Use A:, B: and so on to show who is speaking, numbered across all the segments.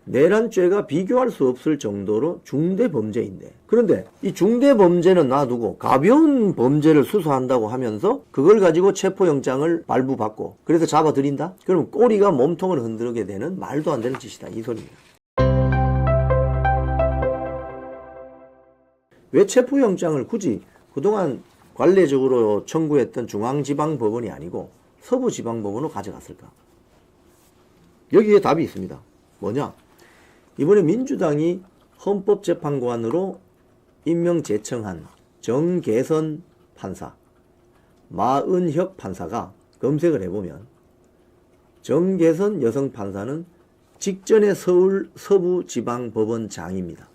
A: 내란죄가 비교할 수 없을 정도로 중대범죄인데, 그런데 이 중대범죄는 놔두고 가벼운 범죄를 수사한다고 하면서 그걸 가지고 체포영장을 발부받고 그래서 잡아들인다? 그러면 꼬리가 몸통을 흔들게 되는 말도 안 되는 짓이다, 이 소리입니다. 왜 체포영장을 굳이 그동안 관례적으로 청구했던 중앙지방법원이 아니고 서부지방법원으로 가져갔을까? 여기에 답이 있습니다. 뭐냐? 이번에 민주당이 헌법재판관으로 임명 제청한 정계선 판사, 마은혁 판사가 검색을 해보면 정계선 여성 판사는 직전에 서울 서부지방법원장입니다.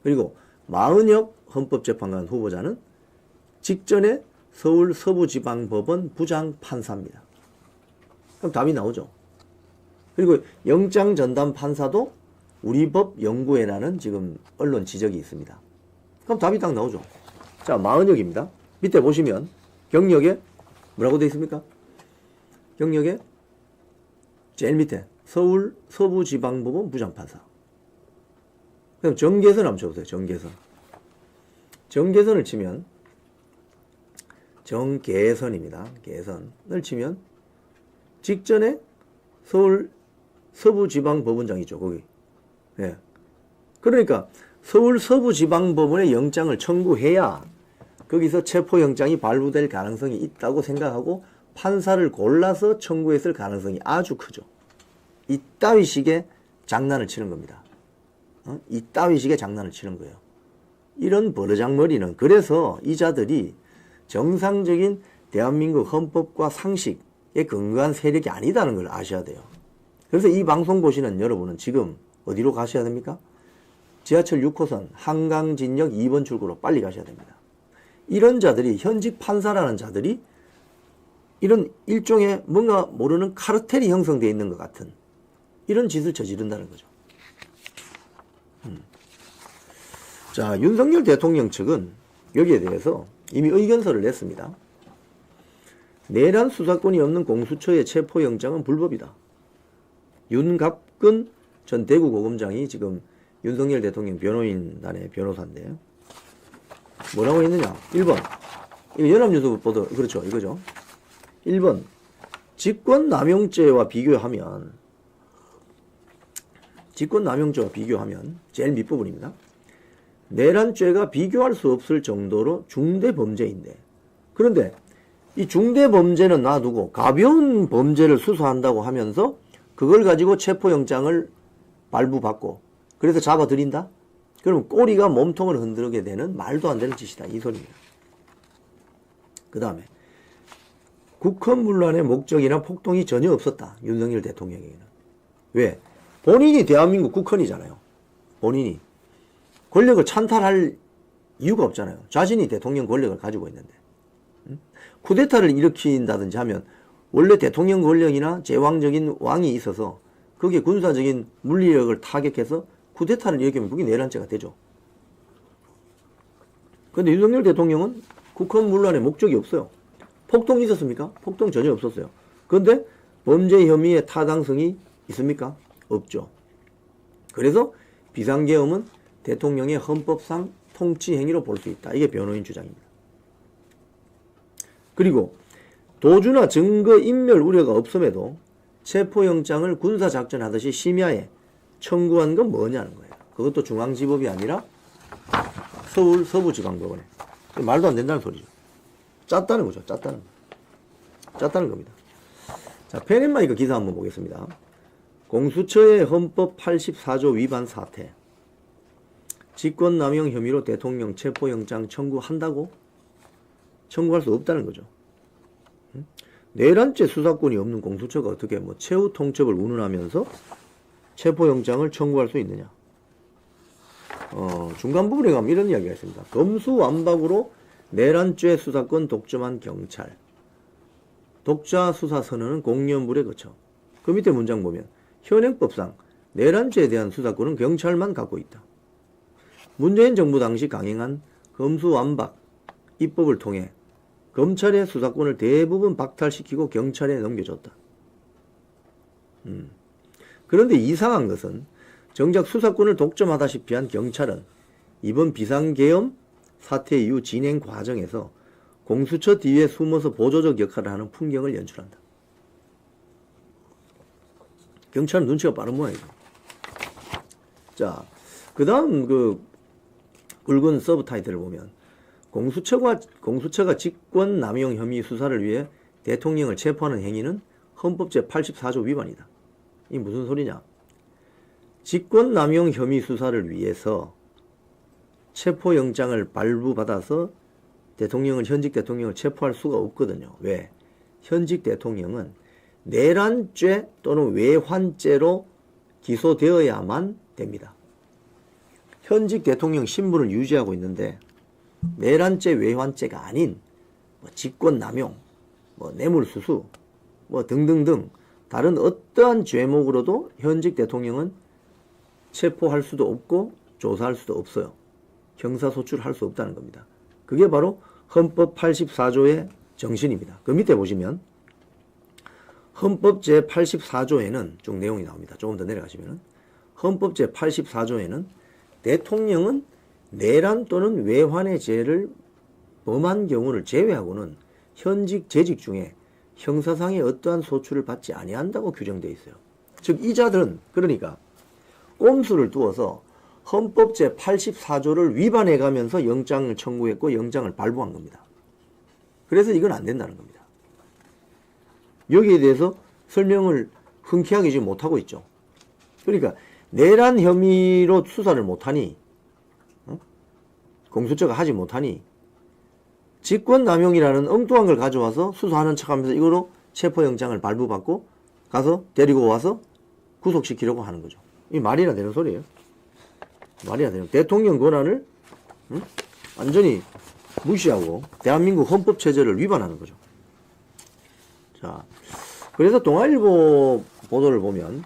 A: 그리고 마은혁 헌법재판관 후보자는 직전에 서울 서부지방법원 부장판사입니다. 그럼 답이 나오죠. 그리고 영장전담 판사도 우리법연구회라는 지금 언론 지적이 있습니다. 그럼 답이 딱 나오죠. 자, 마은혁입니다. 밑에 보시면 경력에 뭐라고 되어 있습니까? 경력에 제일 밑에 서울 서부지방법원 부장판사. 그럼 정계선 한번 쳐보세요. 정계선을 치면 정계선입니다. 계선을 치면 직전에 서울 서부지방법원장이죠. 거기. 예. 그러니까 서울 서부지방법원에 영장을 청구해야 거기서 체포영장이 발부될 가능성이 있다고 생각하고 판사를 골라서 청구했을 가능성이 아주 크죠. 이따위 식의 장난을 치는 겁니다. 이따위 식의 장난을 치는 거예요. 이런 버르장머리는 그래서 이 자들이 정상적인 대한민국 헌법과 상식에 근거한 세력이 아니다는 걸 아셔야 돼요. 그래서 이 방송 보시는 여러분은 지금 어디로 가셔야 됩니까? 지하철 6호선 한강진역 2번 출구로 빨리 가셔야 됩니다. 이런 자들이, 현직 판사라는 자들이 이런 일종의 뭔가 모르는 카르텔이 형성되어 있는 것 같은 이런 짓을 저지른다는 거죠. 자, 윤석열 대통령 측은 여기에 대해서 이미 의견서를 냈습니다. 내란 수사권이 없는 공수처의 체포영장은 불법이다. 윤갑근 전 대구고검장이 지금 윤석열 대통령 변호인단의 변호사인데 뭐라고 했느냐? 1번 이거 연합뉴스 보도 그렇죠, 이거죠. 1번 직권남용죄와 비교하면 제일 밑부분입니다. 내란죄가 비교할 수 없을 정도로 중대범죄인데, 그런데 이 중대범죄는 놔두고 가벼운 범죄를 수사한다고 하면서 그걸 가지고 체포영장을 발부받고 그래서 잡아들인다? 그러면 꼬리가 몸통을 흔들게 되는 말도 안 되는 짓이다, 이 소리입니다. 그 다음에 국헌문란의 목적이나 폭동이 전혀 없었다, 윤석열 대통령에게는. 왜? 본인이 대한민국 국헌이잖아요. 본인이 권력을 찬탈할 이유가 없잖아요. 자신이 대통령 권력을 가지고 있는데. 쿠데타를 일으킨다든지 하면 원래 대통령 권력이나 제왕적인 왕이 있어서 거기에 군사적인 물리력을 타격해서 쿠데타를 일으키면 그게 내란죄가 되죠. 그런데 윤석열 대통령은 국헌문란의 목적이 없어요. 폭동이 있었습니까? 폭동 전혀 없었어요. 그런데 범죄 혐의의 타당성이 있습니까? 없죠. 그래서 비상계엄은 대통령의 헌법상 통치 행위로 볼 수 있다. 이게 변호인 주장입니다. 그리고 도주나 증거 인멸 우려가 없음에도 체포영장을 군사작전하듯이 심야에 청구한 건 뭐냐는 거예요. 그것도 중앙지법이 아니라 서울 서부지방법원에. 말도 안 된다는 소리죠. 짰다는 거죠. 짰다는 겁니다. 자, 페넷마이크 기사 한번 보겠습니다. 공수처의 헌법 84조 위반 사태. 직권남용 혐의로 대통령 체포영장 청구한다고? 청구할 수 없다는 거죠. 내란죄 수사권이 없는 공수처가 어떻게 뭐 최후 통첩을 운운하면서 체포영장을 청구할 수 있느냐? 중간 부분에 가면 이런 이야기가 있습니다. 검수완박으로 내란죄 수사권 독점한 경찰. 독자 수사 선언은 공연불에 그쳐. 그 밑에 문장 보면 현행법상 내란죄에 대한 수사권은 경찰만 갖고 있다. 문재인 정부 당시 강행한 검수완박 입법을 통해 검찰의 수사권을 대부분 박탈시키고 경찰에 넘겨줬다. 그런데 이상한 것은 정작 수사권을 독점하다시피 한 경찰은 이번 비상계엄 사태 이후 진행 과정에서 공수처 뒤에 숨어서 보조적 역할을 하는 풍경을 연출한다. 경찰은 눈치가 빠른 모양이죠. 자, 그 다음 굵은 서브 타이틀을 보면 공수처가 직권남용 혐의 수사를 위해 대통령을 체포하는 행위는 헌법 제84조 위반이다. 이 무슨 소리냐? 직권남용 혐의 수사를 위해서 체포영장을 발부받아서 현직 대통령을 체포할 수가 없거든요. 왜? 현직 대통령은 내란죄 또는 외환죄로 기소되어야만 됩니다. 현직 대통령 신분을 유지하고 있는데 내란죄 외환죄가 아닌 직권남용, 뇌물수수, 등등등 다른 어떠한 죄목으로도 현직 대통령은 체포할 수도 없고 조사할 수도 없어요. 형사소출할 수 없다는 겁니다. 그게 바로 헌법 84조의 정신입니다. 그 밑에 보시면 헌법 제84조에는 쭉 내용이 나옵니다. 조금 더 내려가시면 헌법 제84조에는 대통령은 내란 또는 외환의 죄를 범한 경우를 제외하고는 현직 재직 중에 형사상의 어떠한 소출을 받지 아니한다고 규정되어 있어요. 즉 이자들은 그러니까 꼼수를 두어서 헌법 제84조를 위반해가면서 영장을 청구했고 영장을 발부한 겁니다. 그래서 이건 안 된다는 겁니다. 여기에 대해서 설명을 흔쾌하게 지금 못하고 있죠. 그러니까 내란 혐의로 수사를 못하니 공수처가 하지 못하니 직권남용이라는 엉뚱한 걸 가져와서 수사하는 척하면서 이거로 체포영장을 발부받고 가서 데리고 와서 구속시키려고 하는 거죠. 이 말이나 되는 소리예요. 말이나 되는 대통령 권한을 완전히 무시하고 대한민국 헌법체제를 위반하는 거죠. 자, 그래서 동아일보 보도를 보면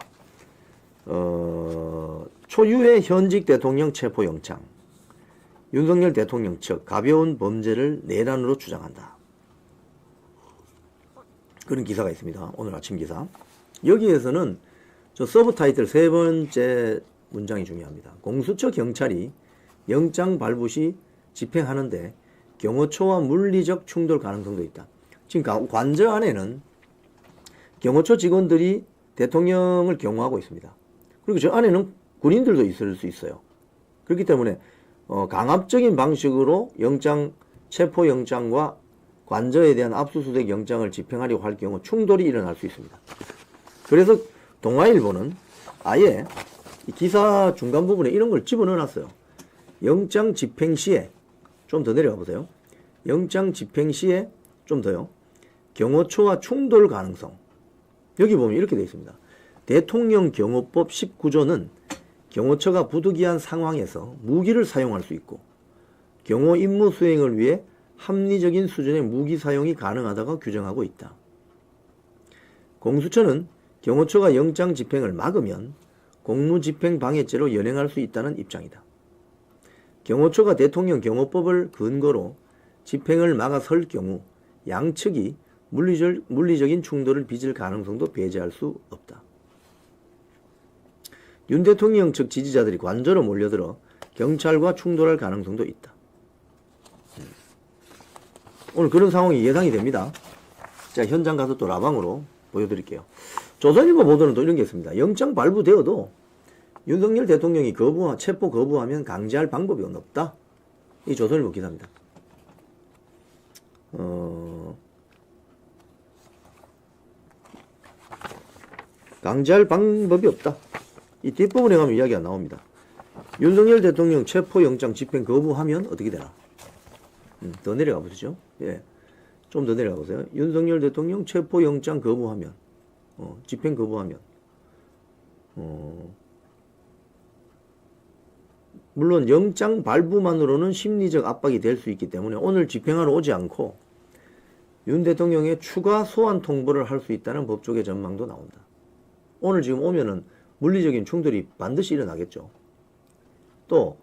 A: 초유의 현직 대통령 체포영장, 윤석열 대통령 측 가벼운 범죄를 내란으로 주장한다. 그런 기사가 있습니다. 오늘 아침 기사. 여기에서는 저 서브 타이틀 세 번째 문장이 중요합니다. 공수처 경찰이 영장 발부 시 집행하는데 경호처와 물리적 충돌 가능성도 있다. 지금 관저 안에는 경호처 직원들이 대통령을 경호하고 있습니다. 그리고 저 안에는 군인들도 있을 수 있어요. 그렇기 때문에 강압적인 방식으로 체포영장과 관저에 대한 압수수색 영장을 집행하려고 할 경우 충돌이 일어날 수 있습니다. 그래서 동아일보는 아예 이 기사 중간 부분에 이런 걸 집어넣어놨어요. 영장 집행 시에 좀 더 내려가 보세요. 영장 집행 시에 좀 더요. 경호처와 충돌 가능성. 여기 보면 이렇게 되어 있습니다. 대통령 경호법 19조는 경호처가 부득이한 상황에서 무기를 사용할 수 있고 경호 임무 수행을 위해 합리적인 수준의 무기 사용이 가능하다고 규정하고 있다. 공수처는 경호처가 영장 집행을 막으면 공무집행 방해죄로 연행할 수 있다는 입장이다. 경호처가 대통령 경호법을 근거로 집행을 막아설 경우 양측이 물리적인 충돌을 빚을 가능성도 배제할 수 없다. 윤 대통령 측 지지자들이 관저로 몰려들어 경찰과 충돌할 가능성도 있다. 오늘 그런 상황이 예상이 됩니다. 자, 현장 가서 또 라방으로 보여드릴게요. 조선일보 보도는 또 이런 게 있습니다. 영장 발부되어도 윤석열 대통령이 체포 거부하면 강제할 방법이 없다. 이 조선일보 기사입니다. 강제할 방법이 없다. 이 뒷부분에 가면 이야기가 나옵니다. 윤석열 대통령 체포영장 집행 거부하면 어떻게 되나? 더 내려가 보시죠. 예. 좀 더 내려가 보세요. 윤석열 대통령 체포영장 거부하면, 집행 거부하면, 물론 영장 발부만으로는 심리적 압박이 될 수 있기 때문에 오늘 집행하러 오지 않고 윤 대통령의 추가 소환 통보를 할 수 있다는 법조계 전망도 나온다. 오늘 지금 오면은 물리적인 충돌이 반드시 일어나겠죠. 또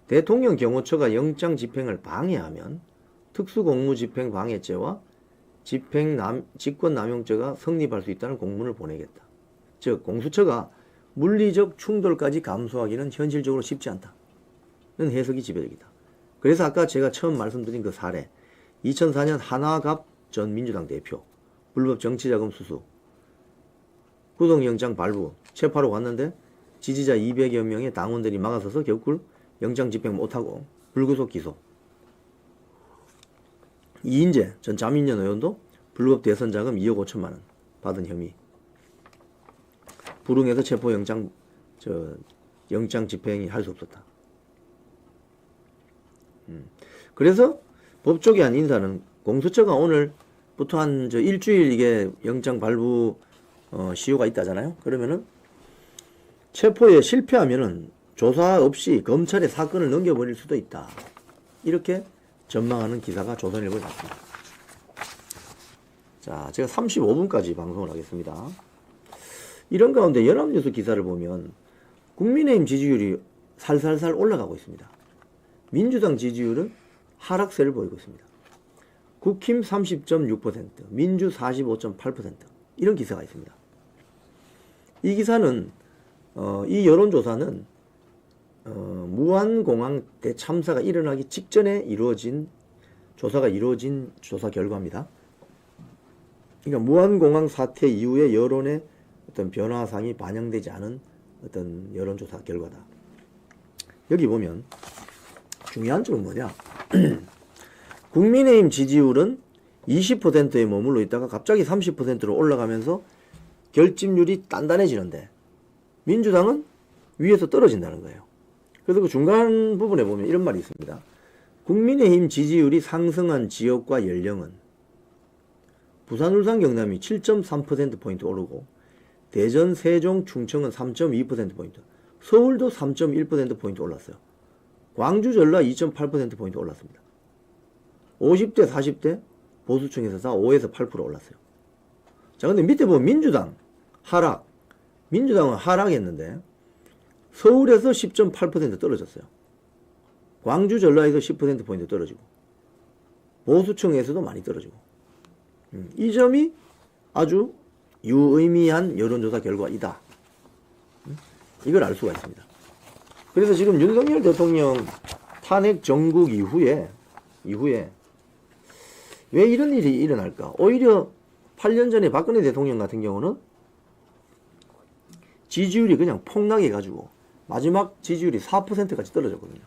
A: 대통령 경호처가 영장 집행을 방해하면 특수공무집행 방해죄와 직권남용죄가 성립할 수 있다는 공문을 보내겠다. 즉 공수처가 물리적 충돌까지 감수하기는 현실적으로 쉽지 않다는 해석이 지배적이다. 그래서 아까 제가 처음 말씀드린 그 사례 2004년 한화갑 전 민주당 대표 불법 정치자금 수수 구속영장 발부 체포하러 왔는데 지지자 200여 명의 당원들이 막아서서 결국 영장 집행 못하고 불구속 기소. 이인재 전 자민련 의원도 불법 대선 자금 2억 5천만 원 받은 혐의. 불응해서 체포영장 영장 집행이 할 수 없었다. 그래서 법조계 한 인사는 공수처가 오늘부터 한 일주일 이게 영장 발부 시효가 있다잖아요. 그러면은 체포에 실패하면은 조사 없이 검찰에 사건을 넘겨버릴 수도 있다. 이렇게 전망하는 기사가 조선일보에 났습니다. 자, 제가 35분까지 방송을 하겠습니다. 이런 가운데 연합뉴스 기사를 보면 국민의힘 지지율이 살살살 올라가고 있습니다. 민주당 지지율은 하락세를 보이고 있습니다. 국힘 30.6%, 민주 45.8% 이런 기사가 있습니다. 이 기사는 이 여론조사는 무안공항 대참사가 일어나기 직전에 이루어진 조사 결과입니다. 그러니까 무안공항 사태 이후에 여론의 어떤 변화상이 반영되지 않은 어떤 여론조사 결과다. 여기 보면 중요한 점은 뭐냐? 국민의힘 지지율은 20%에 머물러 있다가 갑자기 30%로 올라가면서 결집률이 단단해지는데 민주당은 위에서 떨어진다는 거예요. 그래서 그 중간 부분에 보면 이런 말이 있습니다. 국민의힘 지지율이 상승한 지역과 연령은 부산, 울산, 경남이 7.3%포인트 오르고 대전, 세종, 충청은 3.2%포인트, 서울도 3.1%포인트 올랐어요. 광주, 전라 2.8%포인트 올랐습니다. 50대, 40대 보수층에서 다 5에서 8% 올랐어요. 자, 근데 밑에 보면 민주당 하락. 민주당은 하락했는데 서울에서 10.8% 떨어졌어요. 광주, 전라에서 10%포인트 떨어지고 보수층에서도 많이 떨어지고 이 점이 아주 유의미한 여론조사 결과이다. 이걸 알 수가 있습니다. 그래서 지금 윤석열 대통령 탄핵 정국 이후에 왜 이런 일이 일어날까? 오히려 8년 전에 박근혜 대통령 같은 경우는 지지율이 그냥 폭락해가지고 마지막 지지율이 4%까지 떨어졌거든요.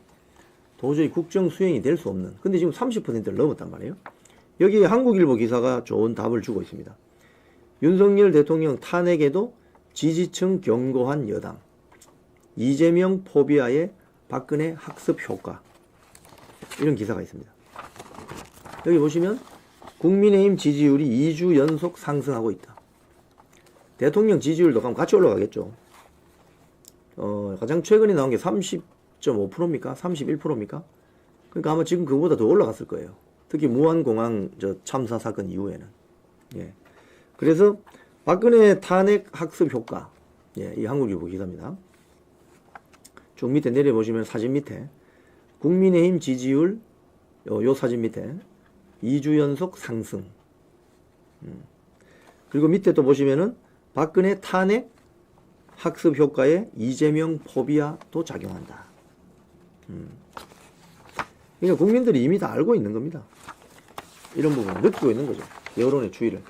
A: 도저히 국정 수행이 될 수 없는. 근데 지금 30%를 넘었단 말이에요. 여기에 한국일보 기사가 좋은 답을 주고 있습니다. 윤석열 대통령 탄핵에도 지지층 경고한 여당. 이재명 포비아의 박근혜 학습 효과. 이런 기사가 있습니다. 여기 보시면 국민의힘 지지율이 2주 연속 상승하고 있다. 대통령 지지율도 그럼 같이 올라가겠죠. 가장 최근에 나온 게 30.5%입니까? 31%입니까? 그러니까 아마 지금 그거보다 더 올라갔을 거예요. 특히 무안공항 참사 사건 이후에는. 예. 그래서 박근혜 탄핵 학습 효과. 예, 이 한국일보 기사입니다. 쭉 밑에 내려보시면 사진 밑에 국민의힘 지지율 요 사진 밑에 2주 연속 상승. 그리고 밑에 또 보시면은 박근혜 탄핵 학습 효과에 이재명 포비아도 작용한다. 그러니까 국민들이 이미 다 알고 있는 겁니다. 이런 부분을 느끼고 있는 거죠. 여론의 추이를.